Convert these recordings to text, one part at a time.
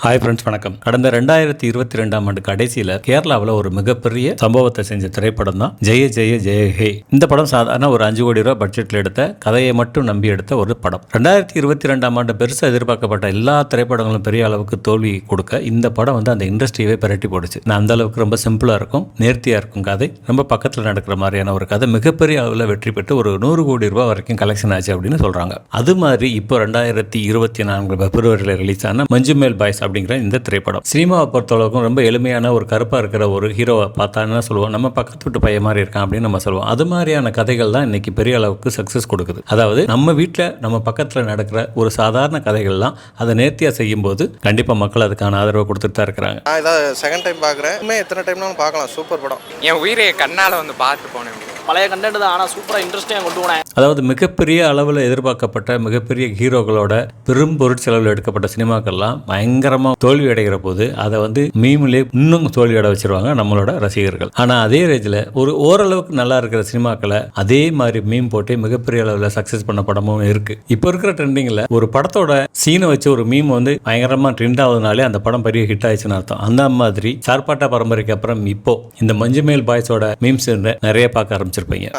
Hi friends, வணக்கம். கடந்த 2022ஆம் ஆண்டு கடைசியில் கேரளாவில் ஒரு மிகப்பெரிய சம்பவத்தை செஞ்ச திரைப்படம் தான் ஜெய ஜெய ஜெய ஹே. இந்த படம் சாதாரண ஒரு 5 கோடி ரூபாய் பட்ஜெட்டில் எடுத்த கதையை மட்டும் நம்பி எடுத்த ஒரு படம். 2022ஆம் ஆண்டு பெருசாக எதிர்பார்க்கப்பட்ட எல்லா திரைப்படங்களும் பெரிய அளவுக்கு தோல்வி கொடுக்க இந்த படம் வந்து அந்த இண்டஸ்ட்ரியை பெரட்டி போடுச்சு. அந்த அளவுக்கு ரொம்ப சிம்பிளாக இருக்கும், நேர்த்தியாக இருக்கும் கதை, ரொம்ப பக்கத்தில் நடக்கிற மாதிரியான ஒரு கதை மிகப்பெரிய அளவில் வெற்றி பெற்று ஒரு 100 கோடி ரூபாய் வரைக்கும் கலெக்ஷன் ஆச்சு அப்படின்னு சொல்றாங்க. அது மாதிரி இப்போ 2024 பிப்ரவரியில் ரிலீஸ் ஆன மஞ்சுமேல் பாய்ஸ் அப்படிங்கிற இந்த திரைப்படம் சினிமாவை பொறுத்தளவுக்கும் ரொம்ப எளிமையான ஒரு கருப்பா இருக்கிற ஒரு ஹீரோவை பார்த்தா என்ன சொல்லுவோம், நம்ம பக்கத்து வீட்டு பையன் மாதிரி இருக்கான் அப்படின்னு நம்ம சொல்லுவோம். அது மாதிரியான கதைகள் தான் இன்னைக்கு பெரிய அளவுக்கு சக்சஸ் கொடுக்குது. அதாவது நம்ம வீட்டில் நம்ம பக்கத்தில் நடக்கிற ஒரு சாதாரண கதைகள்லாம் அதை நேர்த்தியா செய்யும் போது கண்டிப்பா மக்கள் அதுக்கான ஆதரவை கொடுத்துட்டு தான் இருக்கிறாங்க. நான் இதை செகண்ட் டைம் பார்க்குறேன். எத்தனை டைம்னாலும் பார்க்கலாம். சூப்பர் படம். என் உயிரை கண்ணால் வந்து பார்த்து போனேன். பழைய கண்டென்ட் தான், ஆனால் சூப்பராக இன்ட்ரெஸ்டிங்காக கொண்டு போனேன். அதாவது மிகப்பெரிய அளவில் எதிர்பார்க்கப்பட்ட மிகப்பெரிய ஹீரோக்களோட பெரும் பொருட்செலவில் எடுக்கப்பட்ட சினிமாக்கள்லாம் பயங்கரமாக தோல்வி அடைகிற போது அதை வந்து மீம்லேயே இன்னும் தோல்வி அடை வச்சிருவாங்க நம்மளோட ரசிகர்கள். ஆனால் அதே ரேஞ்சில் ஒரு ஓரளவுக்கு நல்லா இருக்கிற சினிமாக்களை அதே மாதிரி மீம் போட்டு மிகப்பெரிய அளவில் சக்ஸஸ் பண்ண படமும் இருக்கு. இப்போ இருக்கிற ட்ரெண்டிங்கில் ஒரு படத்தோட சீனை வச்சு ஒரு மீம் வந்து பயங்கரமாக ட்ரெண்ட் ஆகுதுனாலே அந்த படம் பெரிய ஹிட் ஆயிடுச்சுன்னு அர்த்தம். அந்த மாதிரி சார்பாட்டா பரம்பரைக்கு அப்புறம் இப்போ இந்த மஞ்சுமேல் பாய்ஸோட மீம்ஸ் நிறைய பார்க்க ஆரம்பிச்சிருப்பீங்க.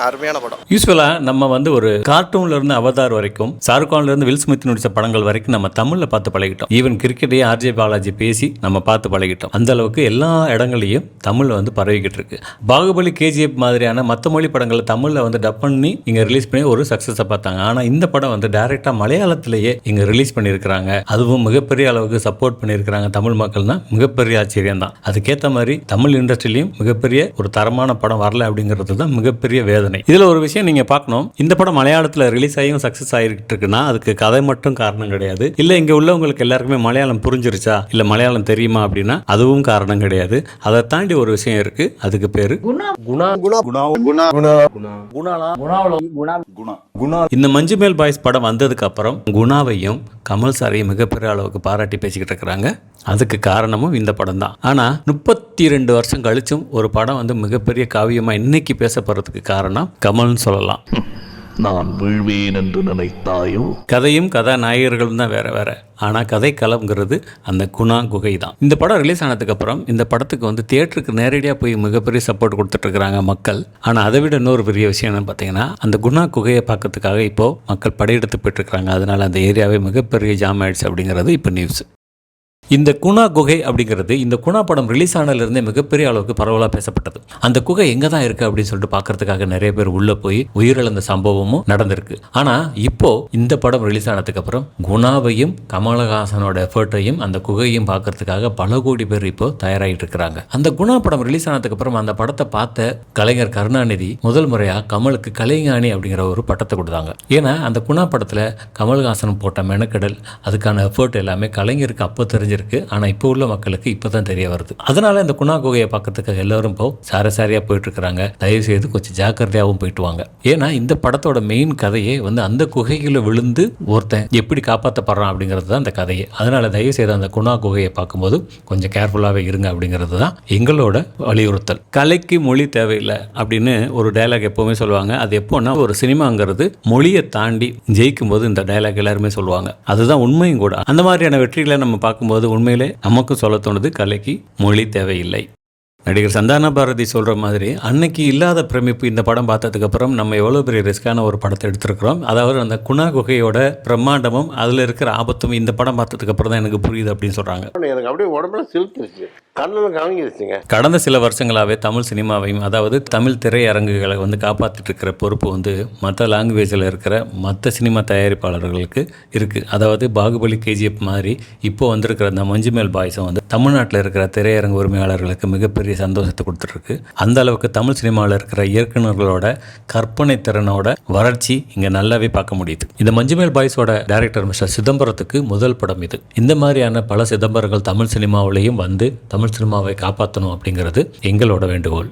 அருமையான படம். யூஸ்வலா நம்ம வந்து ஒரு கார்ட்டூன்ல இருந்து அவதார் வரைக்கும், ஷாருக்கான்ல இருந்து வில் ஸ்மித் நடிச்ச படங்கள் வரைக்கும் நம்ம தமிழ்ல பார்த்து பழகிட்டோம். ஈவன் கிரிக்கெட்டையே ஆர்ஜே பாலாஜி பேசி நம்ம பார்த்து பழகிட்டோம். அந்த அளவுக்கு எல்லா இடங்களையும் தமிழ்ல வந்து பரவிக்கிட்டு இருக்கு. பாகுபலி, கேஜிஎஃப் மாதிரியான மற்ற மொழி படங்களை தமிழ்ல வந்து டப் பண்ணி இங்க ரிலீஸ் பண்ணி ஒரு சக்சஸை பார்த்தாங்க. ஆனா இந்த படம் வந்து டைரக்டா மலையாளத்திலேயே இங்க ரிலீஸ் பண்ணியிருக்கிறாங்க. அதுவும் மிகப்பெரிய அளவுக்கு சப்போர்ட் பண்ணியிருக்கிறாங்க தமிழ் மக்கள்னா மிகப்பெரிய ஆச்சரியம் தான். அதுக்கேற்ற மாதிரி தமிழ் இண்டஸ்ட்ரியிலையும் மிகப்பெரிய ஒரு தரமான படம் வரல அப்படிங்கிறது தான் மிகப்பெரிய வேதனை. இதுல ஒரு விஷயம் நீங்க பார்க்கணும், இந்த படம் மலையாளத்தில் ரிலீஸ் ஆகியும் சக்சஸ் ஆகிட்டு இருக்குன்னா அதுக்கு கதை மட்டும் காரணம் கிடையாது. இல்ல இங்க உள்ளவங்களுக்கு எல்லாருக்குமே மலையாளம் புரிஞ்சிருச்சா, இல்ல மலையாளம் தெரியுமா அப்படின்னா அதுவும் காரணம் கிடையாது. அதை தாண்டி ஒரு விஷயம் இருக்கு, அதுக்கு பேரு இந்த மஞ்சுமேல் பாய்ஸ் படம் வந்ததுக்கு அப்புறம் குணாவையும் கமல் சாரையும் மிகப்பெரிய அளவுக்கு பாராட்டி பேசிக்கிட்டு இருக்கிறாங்க. அதுக்கு காரணமும் இந்த படம் தான். ஆனா 32 வருஷம் கழிச்சும் ஒரு படம் வந்து மிகப்பெரிய காவியமா இன்னைக்கு பேசப்படுறதுக்கு காரணம் கமல்னு சொல்லலாம். நான் வீழ்வேன் என்று நினைத்தாயோ. கதையும் கதாநாயகர்களும் தான் வேற வேற, ஆனா கதை களம்ங்கிறது அந்த குணா குகை தான். இந்த படம் ரிலீஸ் ஆனதுக்கு அப்புறம் இந்த படத்துக்கு வந்து தியேட்டருக்கு நேரடியாக போய் மிகப்பெரிய சப்போர்ட் கொடுத்துட்டு இருக்கிறாங்க மக்கள். ஆனா அதை விட இன்னொரு பெரிய விஷயம் என்னன்னு பார்த்தீங்கன்னா, அந்த குணா குகையை பார்க்கறதுக்காக இப்போ மக்கள் படையெடுத்து போயிட்டு இருக்காங்க. அதனால அந்த ஏரியாவே மிகப்பெரிய ஜாம் ஆயிடுச்சு அப்படிங்கிறது இப்போ நியூஸ். இந்த குணா குகை அப்படிங்கிறது இந்த குணா படம் ரிலீஸ் ஆனதுலேருந்தே மிகப்பெரிய அளவுக்கு பரவலாக பேசப்பட்டது. அந்த குகை எங்கே தான் இருக்குது அப்படின்னு சொல்லிட்டு பார்க்கறதுக்காக நிறைய பேர் உள்ளே போய் உயிரிழந்த சம்பவமும் நடந்திருக்கு. ஆனால் இப்போ இந்த படம் ரிலீஸ் ஆனதுக்கு அப்புறம் குணாவையும் கமலஹாசனோட எஃபர்ட்டையும் அந்த குகையும் பார்க்கறதுக்காக பல கோடி பேர் இப்போ தயாராகிட்டு இருக்கிறாங்க. அந்த குணா படம் ரிலீஸ் ஆனதுக்கு அப்புறம் அந்த படத்தை பார்த்த கலைஞர் கருணாநிதி முதல் முறையாக கமலுக்கு கலைஞானி அப்படிங்கிற ஒரு பட்டத்தை கொடுத்தாங்க. ஏன்னா அந்த குணா படத்தில் கமல்ஹாசன் போட்ட மெனக்கடல், அதுக்கான எஃபர்ட் எல்லாமே கலைஞருக்கு அப்போ தெரிஞ்சு இருக்கு. ஆனா இப்போ உள்ள மக்களுக்கு இப்பதான் தெரிய வருது. அதனால இந்த குணா குகையை பார்க்கறதுக்கு எல்லாரும் இப்போ சாரசாரியா போயிட்டு இருக்காங்க. தயவு செய்து கொஞ்சம் ஜாக்கிரதையாகவும் போயிட்டு வாங்க. ஏன்னா இந்த படத்தோட மெயின் கதையே வந்து அந்த குகையில விழுந்து ஒருத்தன் எப்படி காப்பாற்றப்படுறான் அப்படிங்கிறது தான் அந்த கதையே. அதனால தயவு செய்து அந்த குணா குகையை பார்க்கும்போது கொஞ்சம் கேர்ஃபுல்லாகவே இருங்க அப்படிங்கிறது தான் எங்களோட வலியுறுத்தல். கலைக்கு மொழி தேவையில்லை அப்படின்னு ஒரு டைலாக் எப்பவுமே சொல்லுவாங்க. அது எப்போன்னா ஒரு சினிமாங்கிறது மொழியை தாண்டி ஜெயிக்கும் போது இந்த டைலாக் எல்லாருமே சொல்லுவாங்க. அதுதான் உண்மையும் கூட. அந்த மாதிரியான வெற்றிகளை நம்ம பார்க்கும்போது உண்மையிலே நமக்கு சொல்ல தோணுது, கலைக்கு மொழி தேவையில்லை. நடிகர் சந்தான பாரதி சொல்கிற மாதிரி அன்னைக்கு இல்லாத பிரமிப்பு இந்த படம் பார்த்ததுக்கு அப்புறம் நம்ம எவ்வளோ பெரிய ரிஸ்கான ஒரு படத்தை எடுத்திருக்கிறோம். அதாவது அந்த குணா குகையோட பிரம்மாண்டமும் அதில் இருக்கிற ஆபத்தும் இந்த படம் பார்த்ததுக்கு அப்புறம் தான் எனக்கு புரியுது அப்படின்னு சொல்கிறாங்க. எனக்கு அப்படியே உடம்புல சிலுத்துருச்சு, கண்ணில் காமிக்கிருச்சுங்க. கடந்த சில வருஷங்களாகவே தமிழ் சினிமாவையும் அதாவது தமிழ் திரையரங்குகளை வந்து காப்பாற்றிட்டு இருக்கிற பொறுப்பு வந்து மற்ற லாங்குவேஜில் இருக்கிற மற்ற சினிமா தயாரிப்பாளர்களுக்கு இருக்குது. அதாவது பாகுபலி, கேஜிஎஃப் மாதிரி இப்போ வந்திருக்கிற அந்த மஞ்சுமேல் பாய்ஸும் வந்து தமிழ்நாட்டில் இருக்கிற திரையரங்கு உரிமையாளர்களுக்கு மிகப்பெரிய சந்தோஷத்தை கொடுத்துட்ருக்கு. அந்த அளவுக்கு தமிழ் சினிமாவில் இருக்கிற இயக்குநர்களோட கற்பனை திறனோட வளர்ச்சி இங்கே நல்லாவே பார்க்க முடியுது. இந்த மஞ்சுமேல் பாய்ஸோட டைரக்டர் மிஸ்டர் சிதம்பரத்துக்கு முதல் படம் இது. இந்த மாதிரியான பல சிதம்பரங்கள் தமிழ் சினிமாவிலையும் வந்து தமிழ் சினிமாவை காப்பாற்றணும் அப்படிங்கிறது எங்களோட வேண்டுகோள்.